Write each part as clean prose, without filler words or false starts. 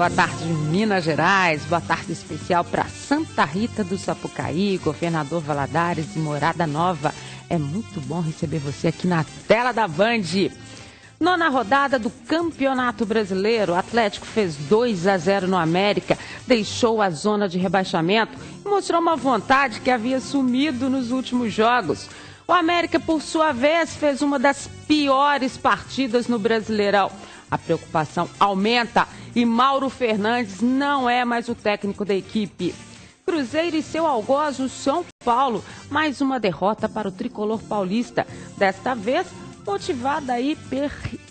Boa tarde, Minas Gerais. Boa tarde especial para Santa Rita do Sapucaí, Governador Valadares e Morada Nova. É muito bom receber você aqui na tela da Band. Nona rodada do Campeonato Brasileiro, o Atlético fez 2-0 no América, deixou a zona de rebaixamento e mostrou uma vontade que havia sumido nos últimos jogos. O América, por sua vez, fez uma das piores partidas no Brasileirão. A preocupação aumenta e Mauro Fernandes não é mais o técnico da equipe. Cruzeiro e seu algoz, o São Paulo, mais uma derrota para o tricolor paulista. Desta vez, motivada aí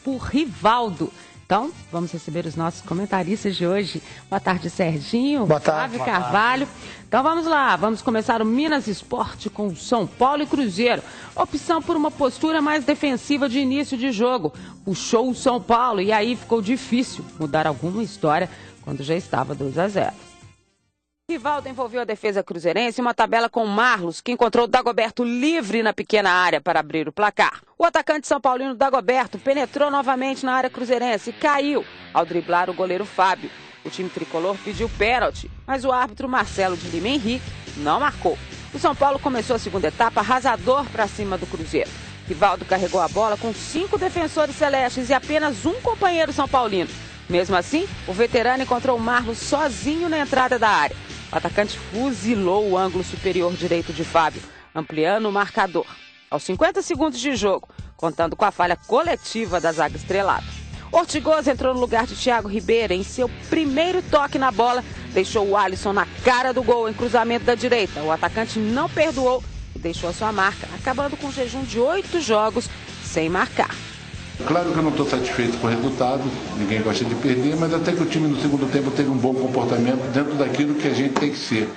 por Rivaldo. Então, vamos receber os nossos comentaristas de hoje. Boa tarde, Serginho. Boa tarde. Flávio Carvalho. Então, vamos lá. Vamos começar o Minas Esporte com São Paulo e Cruzeiro. Opção por uma postura mais defensiva de início de jogo. Puxou o São Paulo e aí ficou difícil mudar alguma história quando já estava 2-0. Rivaldo envolveu a defesa cruzeirense em uma tabela com Marlos, que encontrou Dagoberto livre na pequena área para abrir o placar. O atacante são paulino Dagoberto penetrou novamente na área cruzeirense e caiu ao driblar o goleiro Fábio. O time tricolor pediu pênalti, mas o árbitro Marcelo de Lima Henrique não marcou. O São Paulo começou a segunda etapa arrasador para cima do Cruzeiro. Rivaldo carregou a bola com 5 defensores celestes e apenas um companheiro são paulino. Mesmo assim, o veterano encontrou o Marlos sozinho na entrada da área. O atacante fuzilou o ângulo superior direito de Fábio, ampliando o marcador. Aos 50 segundos de jogo, contando com a falha coletiva da zaga estrelada. Ortigoz entrou no lugar de Thiago Ribeiro em seu primeiro toque na bola, deixou o Alisson na cara do gol em cruzamento da direita. O atacante não perdoou e deixou a sua marca, acabando com um jejum de 8 jogos sem marcar. Claro que eu não estou satisfeito com o resultado, ninguém gosta de perder, mas até que o time no segundo tempo teve um bom comportamento dentro daquilo que a gente tem que ser.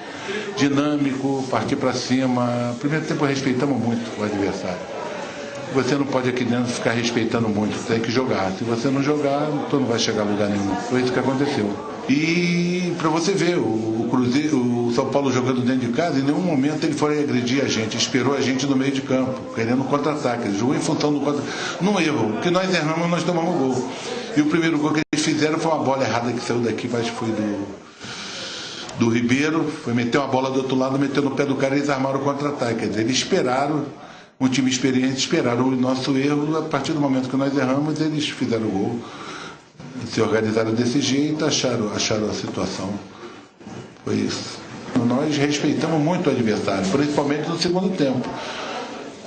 Dinâmico, partir para cima. No primeiro tempo respeitamos muito o adversário. Você não pode aqui dentro ficar respeitando muito, tem que jogar. Se você não jogar, tu não vai chegar a lugar nenhum. Foi isso que aconteceu. E para você ver, o Cruzeiro, o São Paulo jogando dentro de casa, em nenhum momento ele foi agredir a gente, esperou a gente no meio de campo, querendo contra-ataque. Ele jogou em função do contra-ataque. Num erro, que nós erramos, nós tomamos gol. E o primeiro gol que eles fizeram foi uma bola errada que saiu daqui, mas foi do Ribeiro, foi meter uma bola do outro lado, meteu no pé do cara e eles armaram o contra-ataque. Quer dizer, eles esperaram, um time experiente esperaram o nosso erro, a partir do momento que nós erramos, eles fizeram o gol. Se organizaram desse jeito, acharam a situação. Foi isso. Nós respeitamos muito o adversário, principalmente no segundo tempo.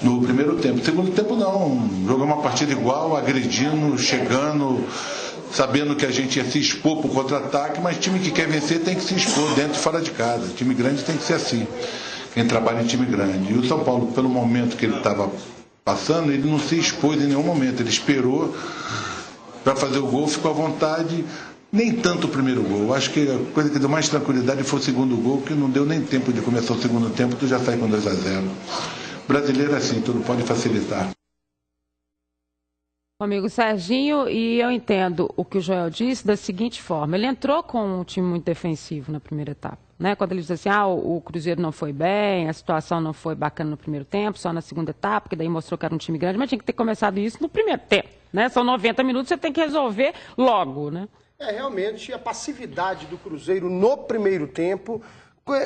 No primeiro tempo. No segundo tempo não. Jogamos uma partida igual, agredindo, chegando, sabendo que a gente ia se expor para o contra-ataque, mas time que quer vencer tem que se expor dentro e fora de casa. Time grande tem que ser assim. Quem trabalha em time grande. E o São Paulo, pelo momento que ele estava passando, ele não se expôs em nenhum momento. Ele esperou para fazer o gol, ficou à vontade, nem tanto o primeiro gol. Acho que a coisa que deu mais tranquilidade foi o segundo gol, que não deu nem tempo de começar o segundo tempo, tu já sai com 2-0. Brasileiro é assim, tudo pode facilitar. Amigo Serginho, e eu entendo o que o Joel disse da seguinte forma, ele entrou com um time muito defensivo na primeira etapa, né? Quando ele diz assim, o Cruzeiro não foi bem, a situação não foi bacana no primeiro tempo, só na segunda etapa, que daí mostrou que era um time grande, mas tinha que ter começado isso no primeiro tempo, né? São 90 minutos, você tem que resolver logo, né? Realmente a passividade do Cruzeiro no primeiro tempo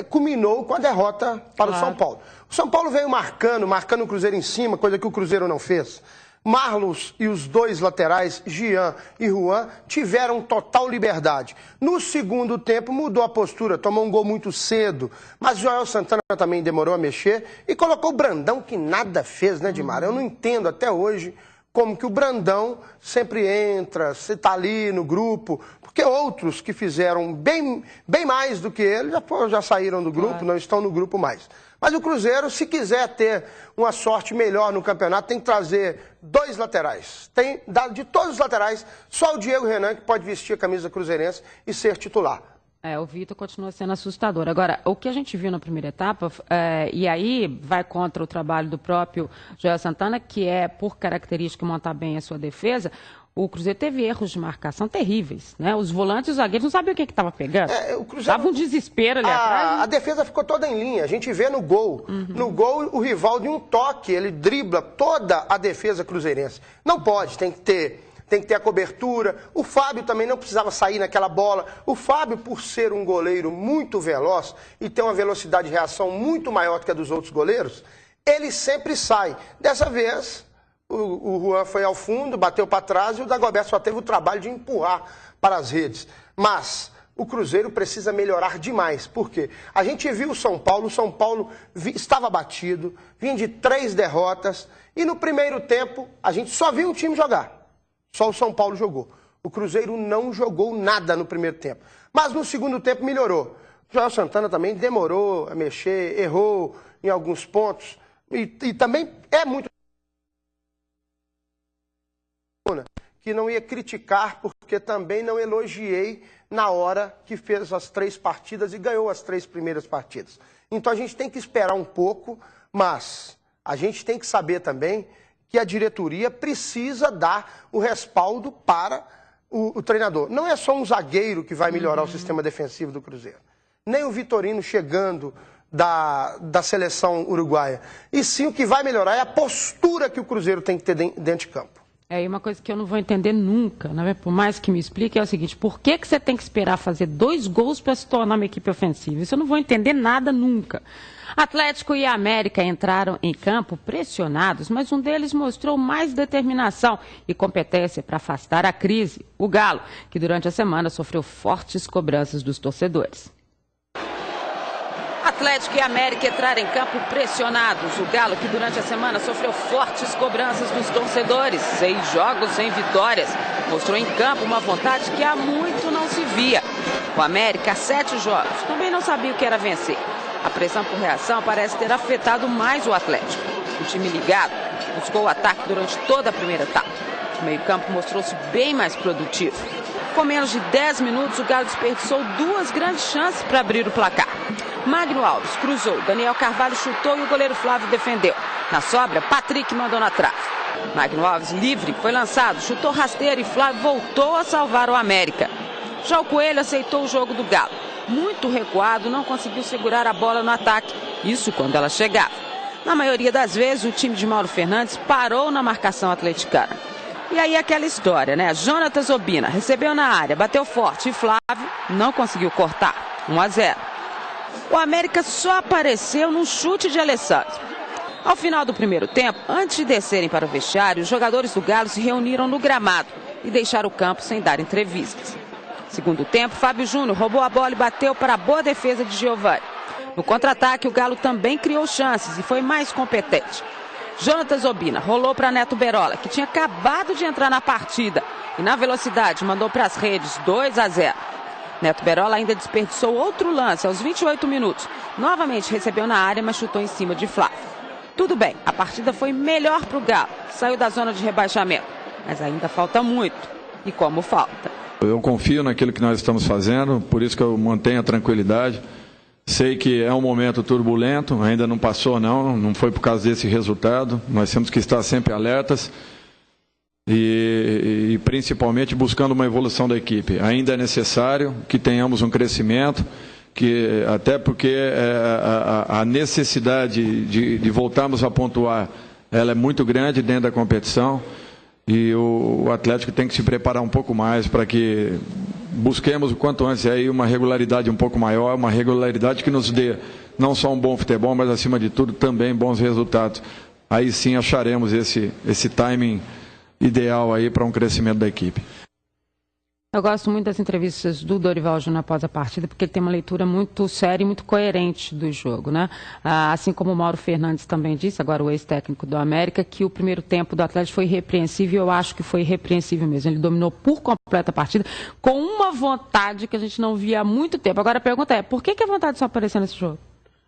culminou com a derrota para o São Paulo. O São Paulo veio marcando o Cruzeiro em cima, coisa que o Cruzeiro não fez. Marlos e os 2 laterais, Jean e Juan, tiveram total liberdade. No segundo tempo mudou a postura, tomou um gol muito cedo, mas Joel Santana também demorou a mexer e colocou o Brandão, que nada fez, né, Dimar? Eu não entendo até hoje como que o Brandão sempre entra, se está ali no grupo, porque outros que fizeram bem mais do que ele já saíram do grupo, não estão no grupo mais. Mas o Cruzeiro, se quiser ter uma sorte melhor no campeonato, tem que trazer 2 laterais. De todos os laterais, só o Diego Renan que pode vestir a camisa cruzeirense e ser titular. O Vitor continua sendo assustador. Agora, o que a gente viu na primeira etapa, e aí vai contra o trabalho do próprio Joel Santana, que é, por característica, montar bem a sua defesa, o Cruzeiro teve erros de marcação terríveis, né? Os volantes e os zagueiros não sabiam o que estava pegando. Estava um desespero ali atrás. A defesa ficou toda em linha. A gente vê no gol. No gol, o Rivaldo, em um toque, ele dribla toda a defesa cruzeirense. Não pode, tem que ter tem que ter a cobertura. O Fábio também não precisava sair naquela bola. O Fábio, por ser um goleiro muito veloz e ter uma velocidade de reação muito maior do que a dos outros goleiros, ele sempre sai. Dessa vez, o Juan foi ao fundo, bateu para trás e o Dagoberto só teve o trabalho de empurrar para as redes. Mas o Cruzeiro precisa melhorar demais. Por quê? A gente viu o São Paulo estava batido, vinha de 3 derrotas, e no primeiro tempo a gente só viu um time jogar. Só o São Paulo jogou. O Cruzeiro não jogou nada no primeiro tempo. Mas no segundo tempo melhorou. O Joel Santana também demorou a mexer, errou em alguns pontos, e também é muito... que não ia criticar, porque também não elogiei na hora que fez as 3 partidas e ganhou as 3 primeiras partidas. Então a gente tem que esperar um pouco, mas a gente tem que saber também que a diretoria precisa dar o respaldo para o treinador. Não é só um zagueiro que vai melhorar o sistema defensivo do Cruzeiro, nem o Vitorino chegando da seleção uruguaia. E sim, o que vai melhorar é a postura que o Cruzeiro tem que ter dentro de campo. E uma coisa que eu não vou entender nunca, né? Por mais que me explique, é o seguinte: por que você tem que esperar fazer 2 gols para se tornar uma equipe ofensiva? Isso eu não vou entender nada nunca. Atlético e América entraram em campo pressionados, mas um deles mostrou mais determinação e competência para afastar a crise, o Galo, que durante a semana sofreu fortes cobranças dos torcedores. Atlético e América entraram em campo pressionados. O Galo, que durante a semana sofreu fortes cobranças dos torcedores. 6 jogos sem vitórias. Mostrou em campo uma vontade que há muito não se via. O América, 7 jogos, também não sabia o que era vencer. A pressão por reação parece ter afetado mais o Atlético. O time ligado buscou o ataque durante toda a primeira etapa. O meio-campo mostrou-se bem mais produtivo. Com menos de 10 minutos, o Galo desperdiçou 2 grandes chances para abrir o placar. Magno Alves cruzou, Daniel Carvalho chutou e o goleiro Flávio defendeu. Na sobra, Patrick mandou na trave. Magno Alves, livre, foi lançado, chutou rasteiro e Flávio voltou a salvar o América. Já o Coelho aceitou o jogo do Galo. Muito recuado, não conseguiu segurar a bola no ataque, isso quando ela chegava. Na maioria das vezes, o time de Mauro Fernandes parou na marcação atleticana. E aí aquela história, né? Jonatas Obina recebeu na área, bateu forte e Flávio não conseguiu cortar. 1-0. O América só apareceu num chute de Alessandro. Ao final do primeiro tempo, antes de descerem para o vestiário, os jogadores do Galo se reuniram no gramado e deixaram o campo sem dar entrevistas. Segundo tempo, Fábio Júnior roubou a bola e bateu para a boa defesa de Giovani. No contra-ataque, o Galo também criou chances e foi mais competente. Jonatas Obina rolou para Neto Berola, que tinha acabado de entrar na partida, e na velocidade mandou para as redes 2-0. Neto Berola ainda desperdiçou outro lance aos 28 minutos. Novamente recebeu na área, mas chutou em cima de Flávio. Tudo bem, a partida foi melhor para o Galo, saiu da zona de rebaixamento, mas ainda falta muito. E como falta? Eu confio naquilo que nós estamos fazendo, por isso que eu mantenho a tranquilidade. Sei que é um momento turbulento, ainda não passou não foi por causa desse resultado. Nós temos que estar sempre alertas e principalmente buscando uma evolução da equipe. Ainda é necessário que tenhamos um crescimento, até porque a necessidade de voltarmos a pontuar, ela é muito grande dentro da competição. E o Atlético tem que se preparar um pouco mais para que busquemos o quanto antes aí uma regularidade um pouco maior, uma regularidade que nos dê não só um bom futebol, mas acima de tudo também bons resultados. Aí sim acharemos esse timing ideal aí para um crescimento da equipe. Eu gosto muito das entrevistas do Dorival Júnior após a partida, porque ele tem uma leitura muito séria e muito coerente do jogo, né? Assim como o Mauro Fernandes também disse, agora o ex-técnico do América, que o primeiro tempo do Atlético foi irrepreensível. Eu acho que foi irrepreensível mesmo. Ele dominou por completo a partida, com uma vontade que a gente não via há muito tempo. Agora a pergunta é, por que a vontade só apareceu nesse jogo?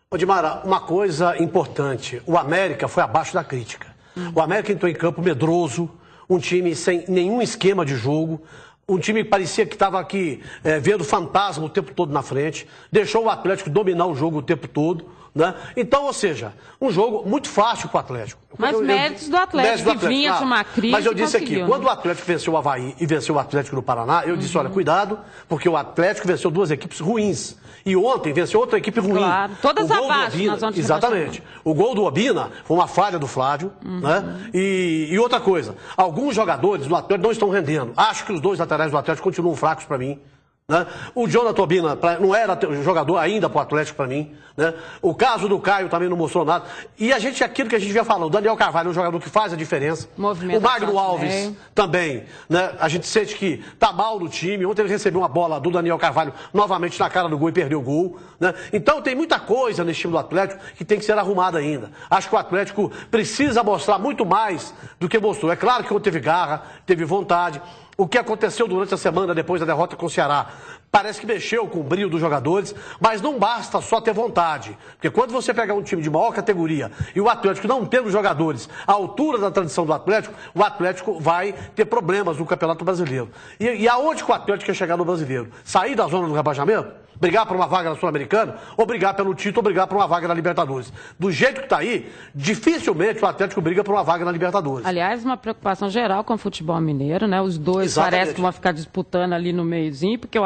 Odimara, uma coisa importante, o América foi abaixo da crítica. O América entrou em campo medroso, um time sem nenhum esquema de jogo, um time que parecia que estava aqui vendo fantasma o tempo todo na frente, deixou o Atlético dominar o jogo o tempo todo, Né? Então, ou seja, um jogo muito fácil para o Atlético. Mas méritos do Atlético, que vinha de uma crise. Mas eu disse aqui, quando o Atlético venceu o Avaí e venceu o Atlético do Paraná, eu disse, olha, cuidado, porque o Atlético venceu duas equipes ruins. E ontem venceu outra equipe ruim. Claro, todas abaixo na zona de exatamente. O gol do Obina foi uma falha do Flávio, né? E outra coisa, alguns jogadores do Atlético não estão rendendo. Acho que os dois laterais do Atlético continuam fracos para mim. Né? O Jonathan Obina não era jogador ainda para o Atlético para mim. Né? O caso do Caio também não mostrou nada. E aquilo que a gente vinha falando, o Daniel Carvalho é um jogador que faz a diferença. O Magno Alves também. Né? A gente sente que está mal no time. Ontem ele recebeu uma bola do Daniel Carvalho novamente na cara do gol e perdeu o gol. Né? Então tem muita coisa nesse time do Atlético que tem que ser arrumada ainda. Acho que o Atlético precisa mostrar muito mais do que mostrou. É claro que teve garra, teve vontade. O que aconteceu durante a semana depois da derrota com o Ceará parece que mexeu com o brilho dos jogadores, mas não basta só ter vontade. Porque quando você pegar um time de maior categoria e o Atlético não tendo jogadores à altura da tradição do Atlético, o Atlético vai ter problemas no Campeonato Brasileiro. E aonde que o Atlético quer chegar no Brasileiro? Sair da zona do rebaixamento? Brigar por uma vaga na Sul-Americana? Ou brigar pelo título, ou brigar por uma vaga na Libertadores? Do jeito que está aí, dificilmente o Atlético briga por uma vaga na Libertadores. Aliás, uma preocupação geral com o futebol mineiro, né? Os dois parece que vão ficar disputando ali no meiozinho, porque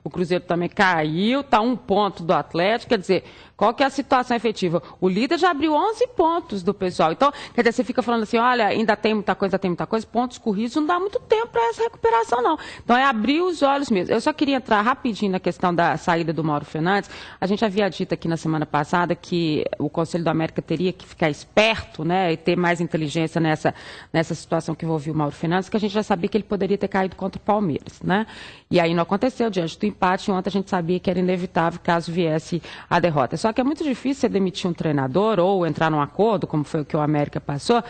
o Cruzeiro também caiu, está 1 ponto do Atlético, quer dizer, qual que é a situação efetiva? O líder já abriu 11 pontos do pessoal, então, quer dizer, você fica falando assim, olha, ainda tem muita coisa, pontos corridos, não dá muito tempo para essa recuperação, não. Então, é abrir os olhos mesmo. Eu só queria entrar rapidinho na questão da saída do Mauro Fernandes. A gente havia dito aqui na semana passada que o Conselho da América teria que ficar esperto, né, e ter mais inteligência nessa situação que envolvia o Mauro Fernandes, que a gente já sabia que ele poderia ter caído contra o Palmeiras, né? E aí não aconteceu, diante do empate, ontem a gente sabia que era inevitável caso viesse a derrota. Só que é muito difícil você demitir um treinador ou entrar num acordo, como foi o que o América passou,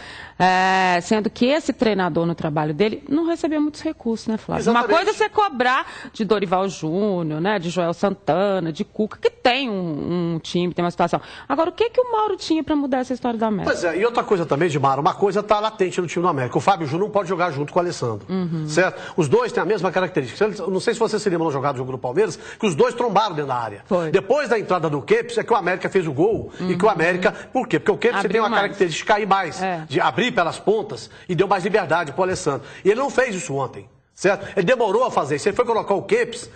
sendo que esse treinador, no trabalho dele, não recebeu muitos recursos, né, Flávio? Exatamente. Uma coisa é você cobrar de Dorival Júnior, né, de Joel Santana, de Cuca, que tem um time, tem uma situação. Agora, o que o Mauro tinha para mudar essa história do América? Pois é, e outra coisa também, Dimara, uma coisa está latente no time do América. O Fábio Júnior não pode jogar junto com o Alessandro, certo? Os dois têm a mesma característica. Não sei se você se lembra no jogado do jogo do Palmeiras, que os dois trombaram dentro da área. Foi. Depois da entrada do Kempis, é que o América fez o gol e que o América... Por quê? Porque o Kempis tem uma característica de cair mais, de abrir pelas pontas e deu mais liberdade para o Alessandro. E ele não fez isso ontem. Certo? Ele demorou a fazer isso. Ele foi colocar o Kempis,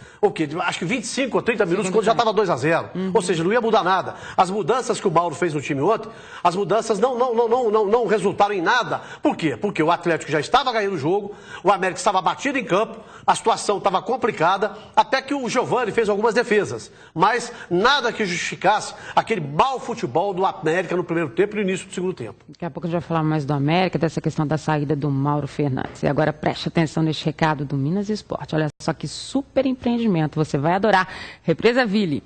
acho que 25 ou 30 minutos, quando já estava 2-0. Ou seja, não ia mudar nada. As mudanças que o Mauro fez no time ontem, as mudanças não resultaram em nada. Por quê? Porque o Atlético já estava ganhando o jogo, o América estava batido em campo, a situação estava complicada, até que o Giovani fez algumas defesas. Mas nada que justificasse aquele mau futebol do América no primeiro tempo e no início do segundo tempo. Daqui a pouco a gente vai falar mais do América, dessa questão da saída do Mauro Fernandes. E agora preste atenção neste recado do Minas Esporte. Olha só que super empreendimento, você vai adorar. Represa Ville.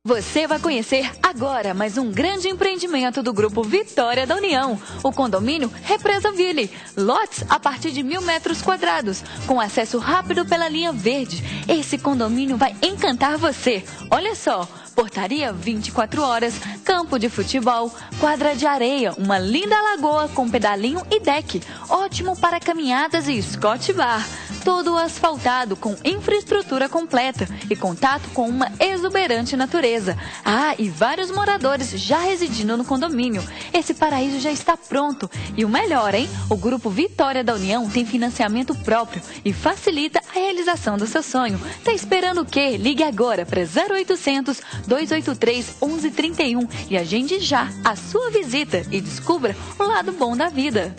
Você vai conhecer agora mais um grande empreendimento do Grupo Vitória da União, o condomínio Represa Ville. Lotes a partir de 1.000 metros quadrados, com acesso rápido pela linha verde. Esse condomínio vai encantar você. Olha só, portaria 24 horas, campo de futebol, quadra de areia, uma linda lagoa com pedalinho e deck, ótimo para caminhadas e Scott Bar. Todo asfaltado com infraestrutura completa e contato com uma exuberante natureza. Ah, e vários moradores já residindo no condomínio. Esse paraíso já está pronto. E o melhor, hein? O Grupo Vitória da União tem financiamento próprio e facilita a realização do seu sonho. Tá esperando o quê? Ligue agora para 0800 283 1131 e agende já a sua visita e descubra o lado bom da vida.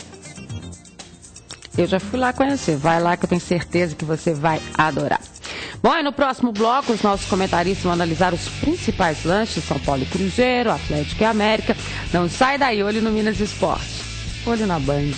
Eu já fui lá conhecer. Vai lá que eu tenho certeza que você vai adorar. Bom, e no próximo bloco, os nossos comentaristas vão analisar os principais lances, São Paulo e Cruzeiro, Atlético e América. Não sai daí, olho no Minas Esporte. Olho na Band.